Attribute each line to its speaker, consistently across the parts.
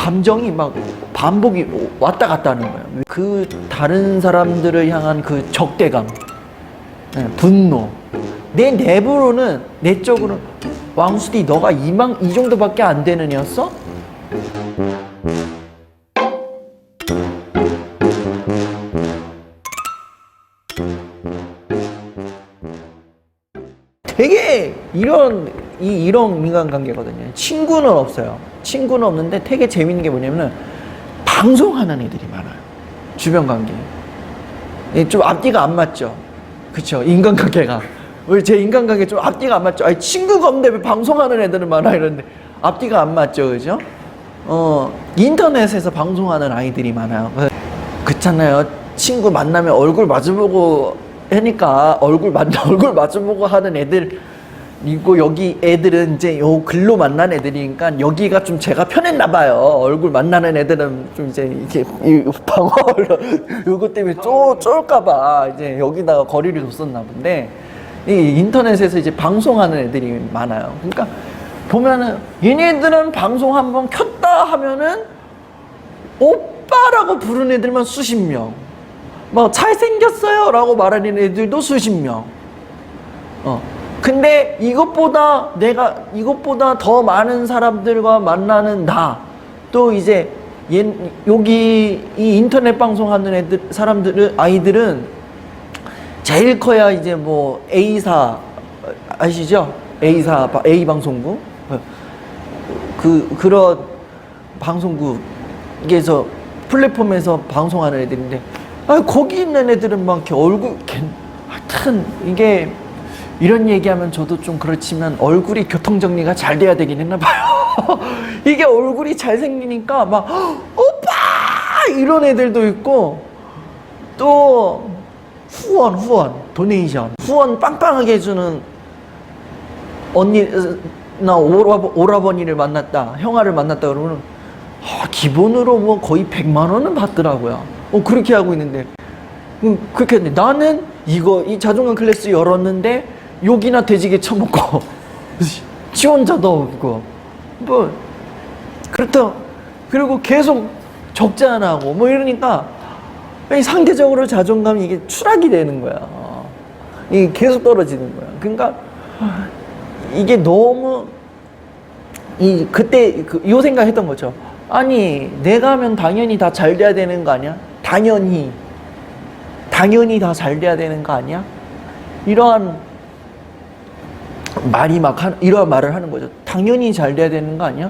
Speaker 1: 감정이 막 반복이 왔다 갔다 하는 거예요. 그 다른 사람들을 향한 그 적대감, 분노. 내 내부로는, 내적으로는 왕수디 너가 이 정도밖에 안 되는 애였어? 되게 이런 인간관계거든요. 친구는 없어요. 친구는 없는데 되게 재밌는 게 뭐냐면은 방송하는 애들이 많아요. 주변 관계. 좀 앞뒤가 안 맞죠. 그쵸? 인간관계가. 우리 제 인간관계 좀 앞뒤가 안 맞죠. 아니, 친구가 없는데 왜 방송하는 애들은 많아 이러는데 앞뒤가 안 맞죠. 그죠? 인터넷에서 방송하는 아이들이 많아요. 그렇잖아요. 친구 만나면 얼굴 마주보고 하니까 얼굴 마주보고 하는 애들, 이고 여기 애들은 이제 요 글로 만난 애들이니까 여기가 좀 제가 편했나 봐요. 얼굴 만나는 애들은 좀 이제 이렇게 방어로 요거 때문에 쫄까봐 이제 여기다가 거리를 뒀었나 본데, 이 인터넷에서 이제 방송하는 애들이 많아요. 그러니까 보면은 얘네들은 방송 한번 켰다 하면은 오빠라고 부르는 애들만 수십 명, 뭐 잘생겼어요 라고 말하는 애들도 수십 명. 근데 이것보다 더 많은 사람들과 만나는 나, 또 이제 여기 이 인터넷 방송하는 아이들은 제일 커야 이제 뭐 A사 아시죠? A 방송국, 그런 방송국에서 플랫폼에서 방송하는 애들인데, 거기 있는 애들은 막 이렇게 하여튼 이게 이런 얘기하면 저도 좀 그렇지만 얼굴이 교통정리가 잘 돼야 되긴 했나 봐요. 이게 얼굴이 잘생기니까 막 오빠 이런 애들도 있고, 또 후원 도네이션 후원 빵빵하게 해주는 언니, 나 오라버니를 만났다, 형아를 만났다 그러면 기본으로 뭐 거의 100만 원은 받더라고요. 그렇게 하고 있는데, 그렇게 했는데 나는 이 자존감 클래스 열었는데 욕이나 돼지게 처먹고 지원자도 없고 뭐 그렇다, 그리고 계속 적자 안 하고 뭐 이러니까 상대적으로 자존감이 이게 추락이 되는 거야. 이게 계속 떨어지는 거야. 그러니까 이게 너무 그때 요 생각했던 거죠. 아니, 내가 하면 당연히 다 잘 돼야 되는 거 아니야? 당연히 다 잘 돼야 되는 거 아니야? 이러한 말을 하는 거죠. 당연히 잘 돼야 되는 거 아니야?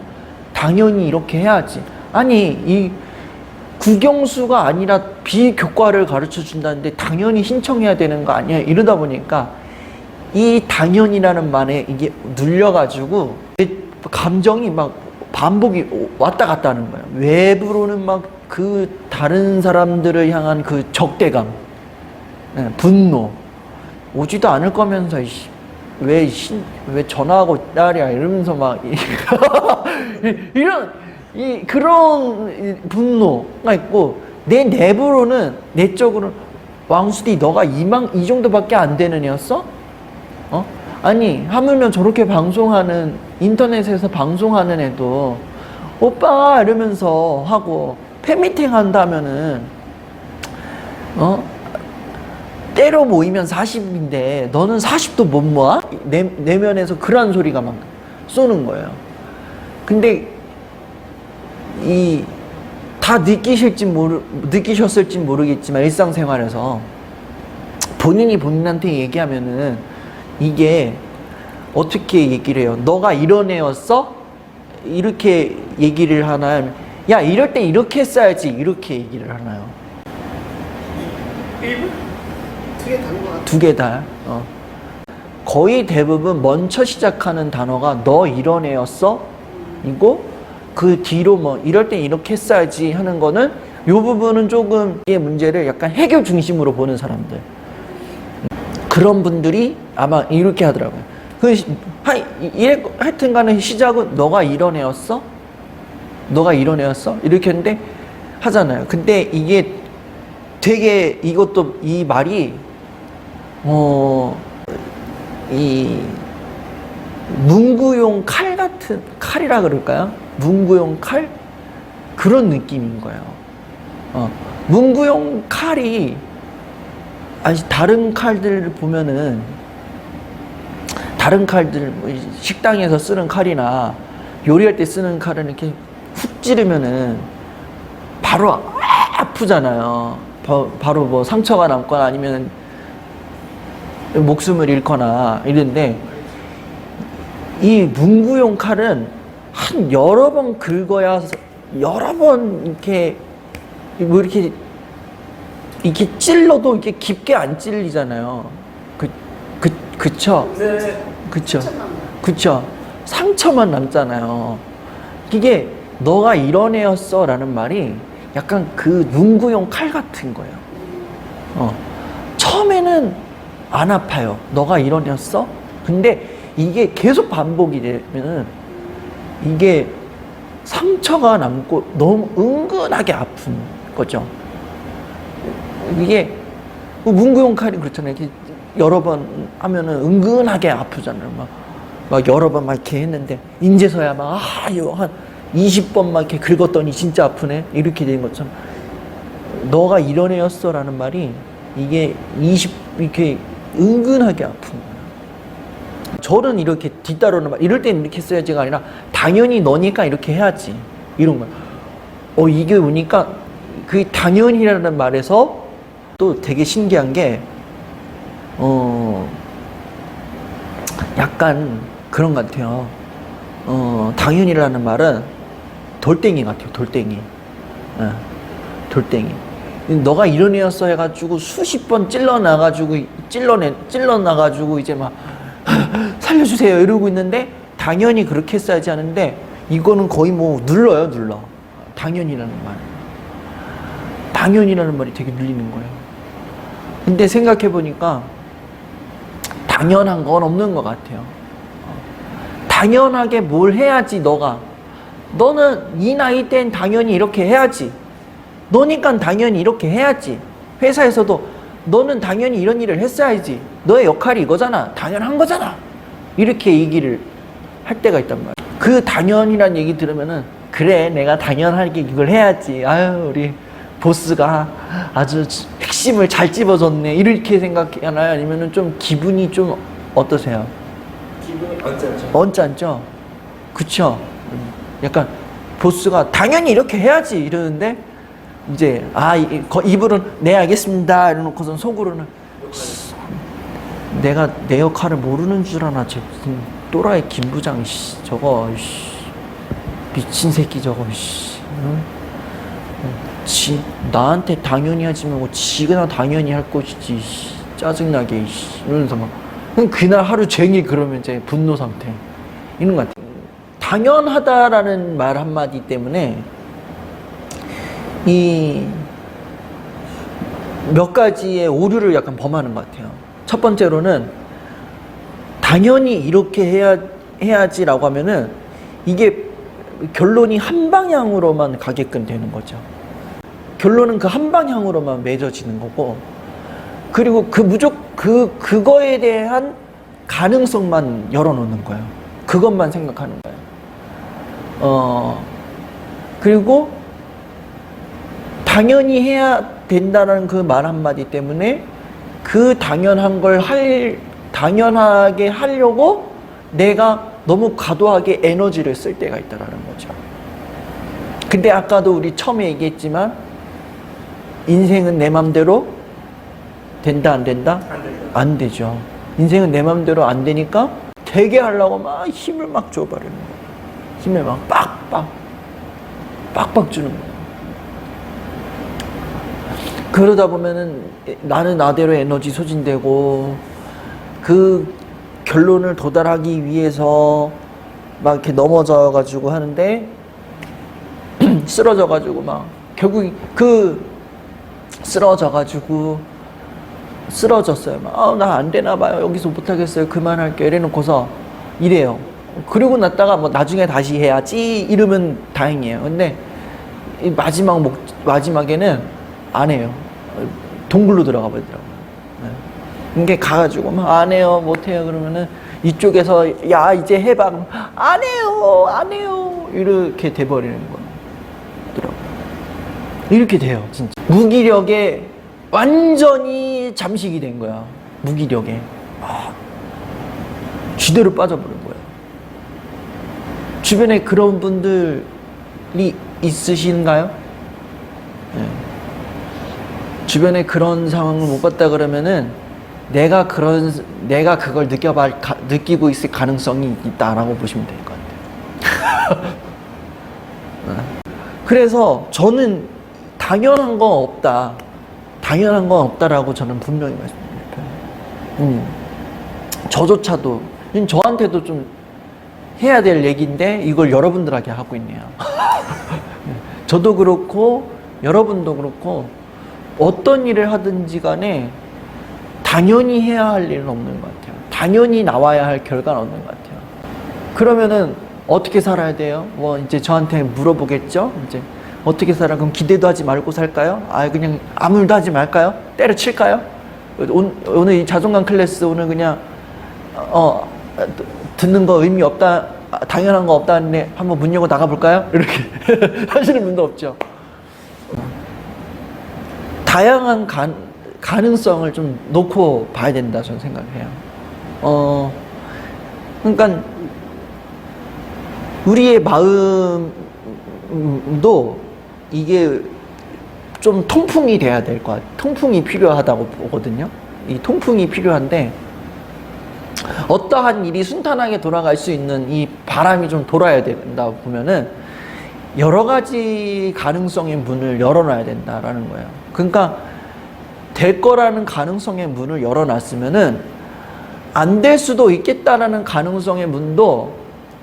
Speaker 1: 당연히 이렇게 해야지. 아니, 이 국영수가 아니라 비교과를 가르쳐 준다는데 당연히 신청해야 되는 거 아니야? 이러다 보니까 이 당연이라는 말에 이게 눌려가지고 감정이 막 반복이 왔다 갔다 하는 거예요. 외부로는 막 그 다른 사람들을 향한 그 적대감, 분노. 오지도 않을 거면서 왜 전화하고 딸이야 이러면서 막 그런 분노가 있고, 내 내부로는, 내적으로는 왕수디 너가 이 정도밖에 안 되는 애였어? 아니, 하물며 저렇게 방송하는, 인터넷에서 방송하는 애도 오빠 이러면서 하고 팬미팅 한다면은 때로 모이면 40인데 너는 40도 못 모아? 내면에서 그런 소리가 막 쏘는 거예요. 근데 다 느끼셨을지 모르겠지만 일상생활에서 본인이 본인한테 얘기하면은 이게 어떻게 얘기를 해요? 너가 이런 애였어? 이렇게 얘기를 하나요? 야, 이럴 때 이렇게 했어야지, 이렇게 얘기를 하나요?
Speaker 2: 1분? 2개 다른 것 같아요.
Speaker 1: 2개 다. 거의 대부분 먼저 시작하는 단어가 너 이런 애였어? 이고 그 뒤로 뭐 이럴 때 이렇게 했어야지 하는 거는, 요 부분은 조금 이 문제를 약간 해결 중심으로 보는 사람들, 그런 분들이 아마 이렇게 하더라고요. 하여튼 간에 시작은 너가 이런 애였어? 너가 이런 애였어? 이렇게 했는데 하잖아요. 근데 이게 되게, 이 말이 이 문구용 칼 같은, 칼이라 그럴까요? 문구용 칼? 그런 느낌인 거예요. 문구용 칼이 아니 다른 칼들 보면은 다른 칼들 뭐 식당에서 쓰는 칼이나 요리할 때 쓰는 칼은 이렇게 훅 찌르면은 바로 아프잖아요. 바로 뭐 상처가 남거나 아니면 목숨을 잃거나 이런데 이 문구용 칼은 한 여러 번 긁어야 여러 번 이렇게 뭐 이렇게 찔러도 이렇게 깊게 안 찔리잖아요. 그쵸?
Speaker 2: 네.
Speaker 1: 그쵸? 그쵸? 상처만 남잖아요. 이게 너가 이런 애였어 라는 말이 약간 그 문구용 칼 같은 거예요. 처음에는 안 아파요. 너가 이런 애였어? 근데 이게 계속 반복이 되면은 이게 상처가 남고 너무 은근하게 아픈 거죠. 이게 문구용 칼이 그렇잖아요. 이렇게 여러 번 하면은 은근하게 아프잖아요. 막 여러 번 막 이렇게 했는데 인제서야 막 한 20번 막 이렇게 긁었더니 진짜 아프네 이렇게 된 것처럼 너가 이런 애였어라는 말이 이게 이렇게 은근하게 아픈 거야. 저는 이렇게 뒤따르는 말 이럴 때는 이렇게 써야지가 아니라 당연히 너니까 이렇게 해야지 이런 거야. 이게 오니까 그 당연히라는 말에서 또 되게 신기한 게 약간 그런 것 같아요. 당연히라는 말은 돌덩이 같아요. 돌덩이. 돌덩이. 너가 이런 애였어 해가지고 수십 번 찔러나가지고 이제 막 살려주세요 이러고 있는데 당연히 그렇게 했어야지 하는데 이거는 거의 뭐 눌러. 당연히라는 말. 당연히라는 말이 되게 눌리는 거예요. 근데 생각해보니까 당연한 건 없는 것 같아요. 당연하게 뭘 해야지 너는 이 나이 땐 당연히 이렇게 해야지. 너니까 당연히 이렇게 해야지. 회사에서도 너는 당연히 이런 일을 했어야지. 너의 역할이 이거잖아. 당연한 거잖아. 이렇게 얘기를 할 때가 있단 말이야. 그 당연이란 얘기 들으면은 그래 내가 당연하게 이걸 해야지. 아유 우리 보스가 아주 핵심을 잘 집어줬네. 이렇게 생각하나요? 아니면은 좀 기분이 좀 어떠세요?
Speaker 2: 기분이 언짢죠.
Speaker 1: 언짢죠? 그쵸? 약간 보스가 당연히 이렇게 해야지 이러는데 이제 이분은 네 알겠습니다 이러놓고선 속으로는 내가 내 역할을 모르는 줄 아나 저 무슨 또라이 김부장 저거 미친 새끼 저거 나한테 당연히 하지 말고 지가 당연히 할 것이지 짜증나게 이러면서 막 그날 하루 종일 그러면 이제 분노 상태 이런 것 같아요. 당연하다라는 말 한마디 때문에 이 몇 가지의 오류를 약간 범하는 것 같아요. 첫 번째로는 당연히 이렇게 해야지라고 하면은 이게 결론이 한 방향으로만 가게끔 되는 거죠. 결론은 그 한 방향으로만 맺어지는 거고, 그리고 그거에 대한 가능성만 열어놓는 거예요. 그것만 생각하는 거예요. 그리고 당연히 해야 된다는 그 말 한마디 때문에 그 당연한 걸 당연하게 하려고 내가 너무 과도하게 에너지를 쓸 때가 있다라는 거죠. 근데 아까도 우리 처음에 얘기했지만 인생은 내 맘대로 된다 안 된다? 안 되죠. 인생은 내 맘대로 안 되니까 되게 하려고 막 힘을 막 줘버리는 거예요. 힘을 막 빡빡 주는 거예요. 그러다 보면은 나는 나대로 에너지 소진되고 그 결론을 도달하기 위해서 막 이렇게 넘어져 가지고 하는데 쓰러져 가지고 막 결국 쓰러졌어요. 막 나 안 되나 봐요. 여기서 못 하겠어요. 그만할게요. 이래놓고서 이래요. 그리고 났다가 뭐 나중에 다시 해야지 이러면 다행이에요. 근데 이 마지막에는 안 해요. 동굴로 들어가 버리더라고요. 이게 가가지고 막 안 해요, 못 해요 그러면은 이쪽에서 야 이제 해봐 안 해요 이렇게 돼버리는 거예요. 이렇게 돼요, 진짜. 무기력에 완전히 잠식이 된 거야. 무기력에. 쥐대로 빠져버린 거야. 주변에 그런 분들이 있으신가요? 네. 주변에 그런 상황을 못 봤다 그러면은 내가 그걸 느끼고 있을 가능성이 있다라고 보시면 될 것 같아요. 그래서 저는 당연한 건 없다. 당연한 건 없다라고 저는 분명히 말씀드릴 거예요. 저조차도, 저한테도 좀 해야 될 얘기인데 이걸 여러분들에게 하고 있네요. 저도 그렇고 여러분도 그렇고 어떤 일을 하든지 간에 당연히 해야 할 일은 없는 것 같아요. 당연히 나와야 할 결과는 없는 것 같아요. 그러면은 어떻게 살아야 돼요? 뭐 이제 저한테 물어보겠죠? 이제 어떻게 살아? 그럼 기대도 하지 말고 살까요? 그냥 아무 일도 하지 말까요? 때려칠까요? 오늘 이 자존감 클래스 오늘 그냥 듣는 거 의미 없다, 당연한 거 없다는데 한번 문 열고 나가볼까요? 이렇게 하시는 분도 없죠. 다양한 가능성을 좀 놓고 봐야 된다 저는 생각해요. 그러니까 우리의 마음도 이게 좀 통풍이 돼야 될 것 같아요. 통풍이 필요하다고 보거든요. 이 통풍이 필요한데 어떠한 일이 순탄하게 돌아갈 수 있는 이 바람이 좀 돌아야 된다 보면은 여러 가지 가능성의 문을 열어놔야 된다라는 거예요. 그러니까 될 거라는 가능성의 문을 열어놨으면은 안 될 수도 있겠다라는 가능성의 문도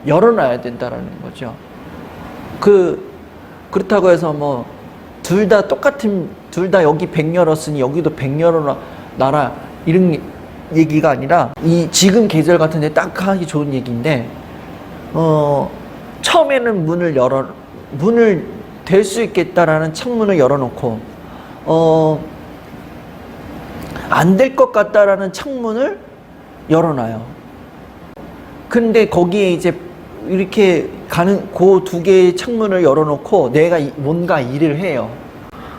Speaker 1: 열어놔야 된다라는 거죠. 그렇다고 해서 뭐 둘 다 여기 100 열었으니 여기도 100 열어놔라 이런 얘기가 아니라 이 지금 계절 같은데 딱 하기 좋은 얘기인데 처음에는 문을 될 수 있겠다라는 창문을 열어놓고 안 될 것 같다라는 창문을 열어놔요. 근데 거기에 이제 이렇게 가는 그 두 개의 창문을 열어놓고 내가 뭔가 일을 해요.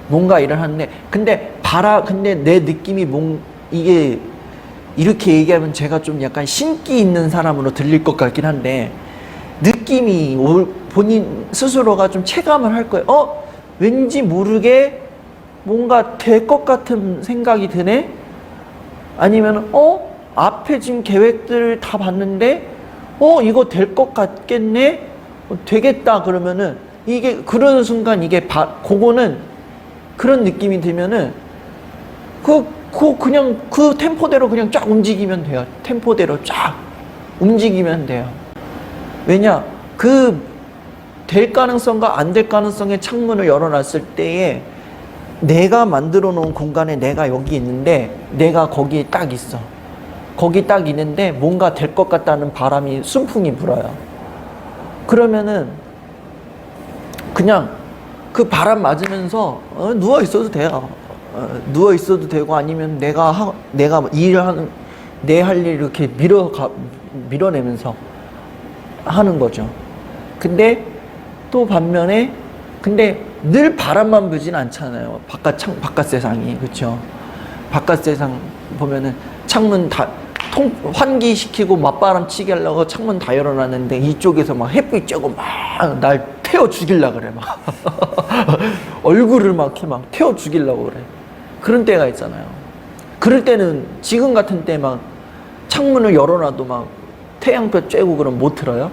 Speaker 1: 뭔가 일을 하는데 근데 내 느낌이 이게 이렇게 얘기하면 제가 좀 약간 신기 있는 사람으로 들릴 것 같긴 한데 느낌이 본인 스스로가 좀 체감을 할 거예요. 왠지 모르게 뭔가 될 것 같은 생각이 드네? 아니면 앞에 지금 계획들을 다 봤는데 이거 될 것 같겠네? 되겠다 그러면은 이게 그러는 순간 이게 그거는 그런 느낌이 들면은 그냥 그 템포대로 그냥 쫙 움직이면 돼요. 템포대로 쫙 움직이면 돼요. 왜냐? 될 가능성과 안 될 가능성의 창문을 열어놨을 때에 내가 만들어 놓은 공간에 내가 여기 있는데 내가 거기에 딱 있어. 거기 딱 있는데 뭔가 될 것 같다는 바람이 순풍이 불어요. 그러면은 그냥 그 바람 맞으면서 누워 있어도 돼요. 누워 있어도 되고 아니면 내가 일을 하는 내 할 일 이렇게 밀어내면서 하는 거죠. 근데 또 반면에 늘 바람만 불진 않잖아요. 바깥 세상이. 그렇죠? 바깥 세상 보면은 창문 다 환기시키고 맞바람 치게 하려고 창문 다 열어놨는데 이쪽에서 막 햇빛 쬐고 막 날 태워 죽이려 그래. 막 얼굴을 막 태워 죽이려고 그래. 그런 때가 있잖아요. 그럴 때는 지금 같은 때 막 창문을 열어놔도 막 태양볕 쬐고 그럼 못 틀어요?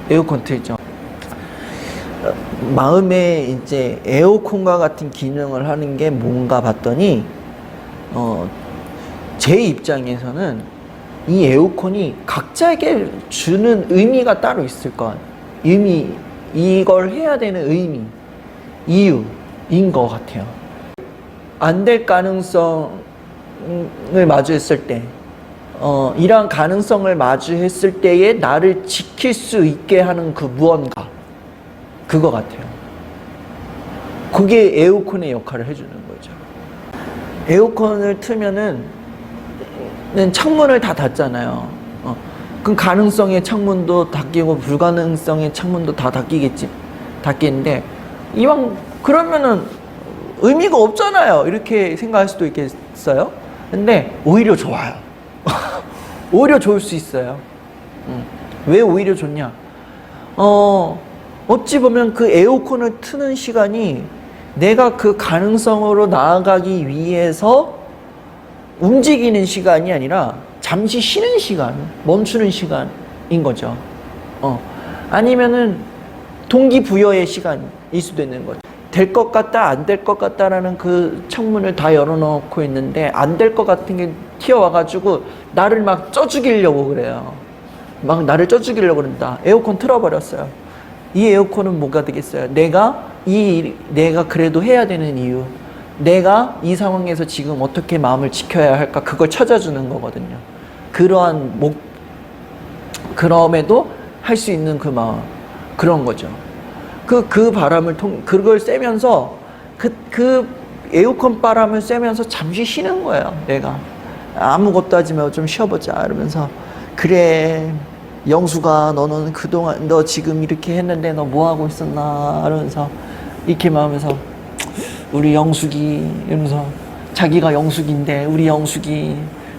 Speaker 1: 에어컨 틀죠. 마음에 이제 에어컨과 같은 기능을 하는 게 뭔가 봤더니 제 입장에서는 이 에어컨이 각자에게 주는 의미가 따로 있을 것 같아요. 이걸 해야 되는 이유인 것 같아요. 안 될 가능성을 마주했을 때 이러한 가능성을 마주했을 때에 나를 지킬 수 있게 하는 그 무언가 그거 같아요. 그게 에어컨의 역할을 해주는 거죠. 에어컨을 틀면은 창문을 다 닫잖아요. 그럼 가능성의 창문도 닫히고 불가능성의 창문도 다 닫히는데 이왕 그러면은 의미가 없잖아요. 이렇게 생각할 수도 있겠어요. 근데 오히려 좋아요. 오히려 좋을 수 있어요. 왜 오히려 좋냐? 어찌 보면 그 에어컨을 트는 시간이 내가 그 가능성으로 나아가기 위해서 움직이는 시간이 아니라 잠시 쉬는 시간, 멈추는 시간인 거죠. 아니면은 동기부여의 시간일 수도 있는 거죠. 될 것 같다, 안 될 것 같다라는 그 창문을 다 열어놓고 있는데 안 될 것 같은 게 튀어와가지고 나를 막 쪄 죽이려고 그래요. 막 나를 쪄 죽이려고 그런다. 에어컨 틀어버렸어요. 이 에어컨은 뭐가 되겠어요? 내가 그래도 해야 되는 이유, 내가 이 상황에서 지금 어떻게 마음을 지켜야 할까, 그걸 찾아주는 거거든요. 그럼에도 할 수 있는 그 마음, 그런 거죠. 그 바람을 그걸 쐬면서 그 에어컨 바람을 쐬면서 잠시 쉬는 거예요. 내가 아무것도 하지 말고 좀 쉬어보자 이러면서, 그래 영수가 너는 그동안 너 지금 이렇게 했는데 너 뭐 하고 있었나 이러면서 이렇게 마음에서 우리 영숙이 이러면서, 자기가 영숙인데 우리 영숙이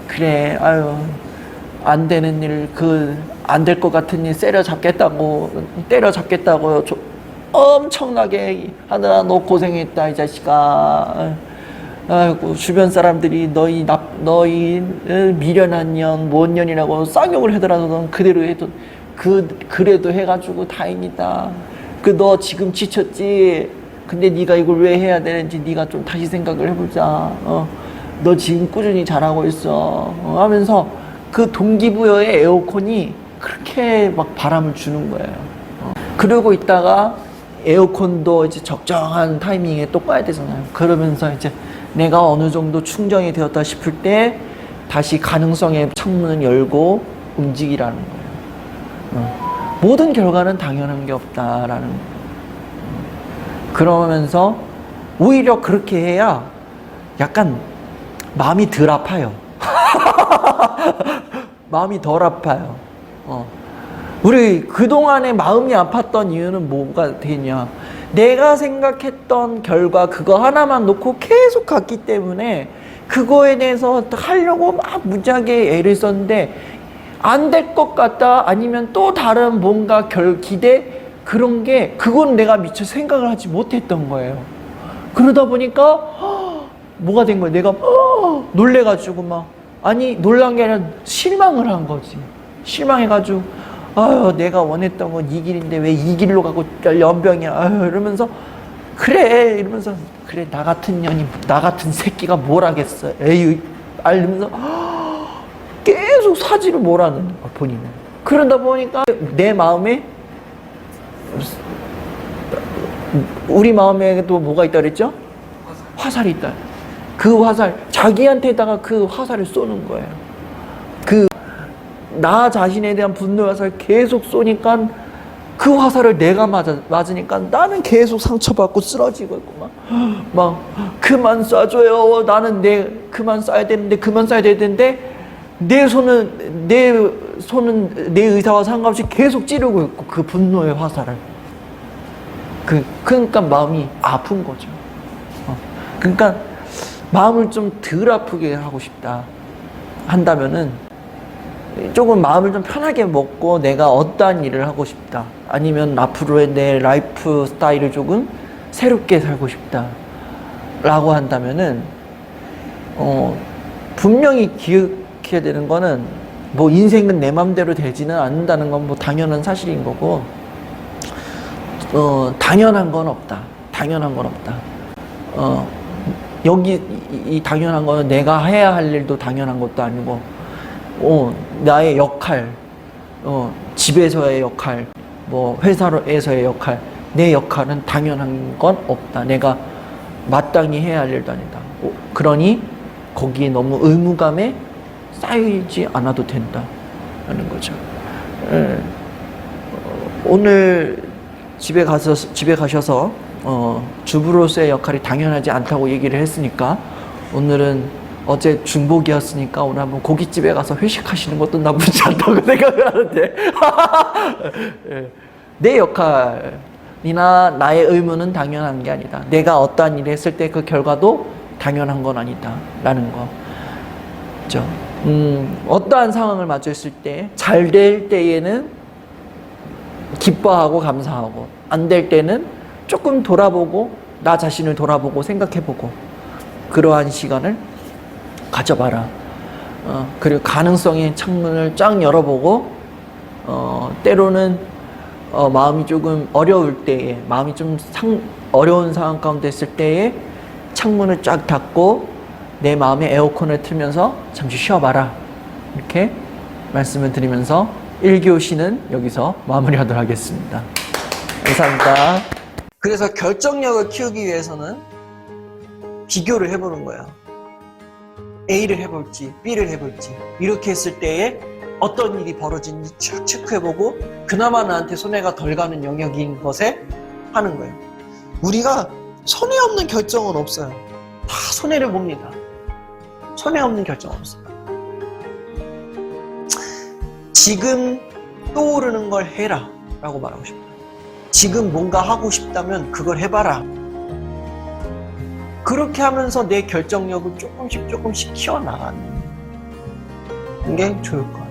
Speaker 1: 그래 아유 안 되는 일, 안 될 것 같은 일 때려잡겠다고 엄청나게 하느라 너 고생했다 이 자식아. 아이고 주변 사람들이 너희 미련한 년, 뭔 년이라고 쌍욕을 하더라도 넌 그대로 해도 그래도 해가지고 다행이다. 너 지금 지쳤지? 근데 네가 이걸 왜 해야 되는지 네가 좀 다시 생각을 해보자. 너 지금 꾸준히 잘하고 있어. 하면서 그 동기부여의 에어컨이 그렇게 막 바람을 주는 거예요. 그러고 있다가 에어컨도 이제 적정한 타이밍에 또 꺼야 되잖아요. 그러면서 이제 내가 어느 정도 충전이 되었다 싶을 때 다시 가능성의 창문을 열고 움직이라는 거예요. 모든 결과는 당연한 게 없다라는 거예요. 그러면서 오히려 그렇게 해야 약간 마음이 덜 아파요. 마음이 덜 아파요. 우리 그동안에 마음이 아팠던 이유는 뭐가 되겠냐? 내가 생각했던 결과 그거 하나만 놓고 계속 갔기 때문에 그거에 대해서 하려고 막 무지하게 애를 썼는데 안 될 것 같다, 아니면 또 다른 뭔가 기대, 그런 게 그건 내가 미처 생각을 하지 못했던 거예요. 그러다 보니까 뭐가 된 거예요? 내가 놀래가지고 놀란 게 아니라 실망을 한 거지. 실망해가지고 아유 내가 원했던 건 이 길인데 왜 이 길로 가고 연병이야. 아유 이러면서 그래 나 같은 년이, 나 같은 새끼가 뭘 하겠어. 에이 알면서 계속 사지를 몰아넣는 거야 본인은. 그러다 보니까 내 마음에, 우리 마음에도 뭐가 있다 그랬죠? 화살이 있다. 그 화살, 자기한테다가 그 화살을 쏘는 거예요. 나 자신에 대한 분노의 화살을 계속 쏘니까 그 화살을 내가 맞으니까 나는 계속 상처받고 쓰러지고 있고 막 그만 쏴줘요. 나는 그만 쏴야 되는데 내 손은 내 의사와 상관없이 계속 찌르고 있고 그 분노의 화살을. 그러니까 마음이 아픈 거죠. 그러니까 마음을 좀 덜 아프게 하고 싶다 한다면은 조금 마음을 좀 편하게 먹고 내가 어떠한 일을 하고 싶다, 아니면 앞으로의 내 라이프 스타일을 조금 새롭게 살고 싶다 라고 한다면은 분명히 기억해야 되는 거는 뭐 인생은 내 맘대로 되지는 않는다는 건 뭐 당연한 사실인 거고, 당연한 건 없다. 여기 이 당연한 거는 내가 해야 할 일도 당연한 것도 아니고, 나의 역할, 집에서의 역할, 뭐 회사에서의 역할, 내 역할은 당연한 건 없다. 내가 마땅히 해야 할 일도 아니다. 그러니 거기에 너무 의무감에 쌓이지 않아도 된다는 거죠. 오늘 집에 가셔서 주부로서의 역할이 당연하지 않다고 얘기를 했으니까, 오늘은 어제 중복이었으니까 오늘 한번 고깃집에 가서 회식하시는 것도 나쁘지 않다고 생각을 하는데 내 역할, 이나 나의 의무는 당연한 게 아니다. 내가 어떠한 일을 했을 때 그 결과도 당연한 건 아니다. 라는 거. 그죠? 어떠한 상황을 마주했을 때, 잘 될 때에는 기뻐하고 감사하고, 안 될 때는 조금 돌아보고, 나 자신을 돌아보고 생각해보고, 그러한 시간을 가져봐라. 그리고 가능성의 창문을 쫙 열어보고, 때로는 마음이 조금 어려울 때에, 마음이 좀 어려운 상황 가운데 있을 때에 창문을 쫙 닫고 내 마음의 에어컨을 틀면서 잠시 쉬어봐라. 이렇게 말씀을 드리면서 1교시는 여기서 마무리하도록 하겠습니다. 감사합니다. 그래서 결정력을 키우기 위해서는 비교를 해보는 거예요. A를 해볼지 B를 해볼지 이렇게 했을 때에 어떤 일이 벌어지는지 쭉 체크해보고 그나마 나한테 손해가 덜 가는 영역인 것에 하는 거예요. 우리가 손해 없는 결정은 없어요. 다 손해를 봅니다. 손해 없는 결정 없어요. 지금 떠오르는 걸 해라 라고 말하고 싶어요. 지금 뭔가 하고 싶다면 그걸 해봐라. 그렇게 하면서 내 결정력을 조금씩 키워나가는 게 좋을 것 같아요.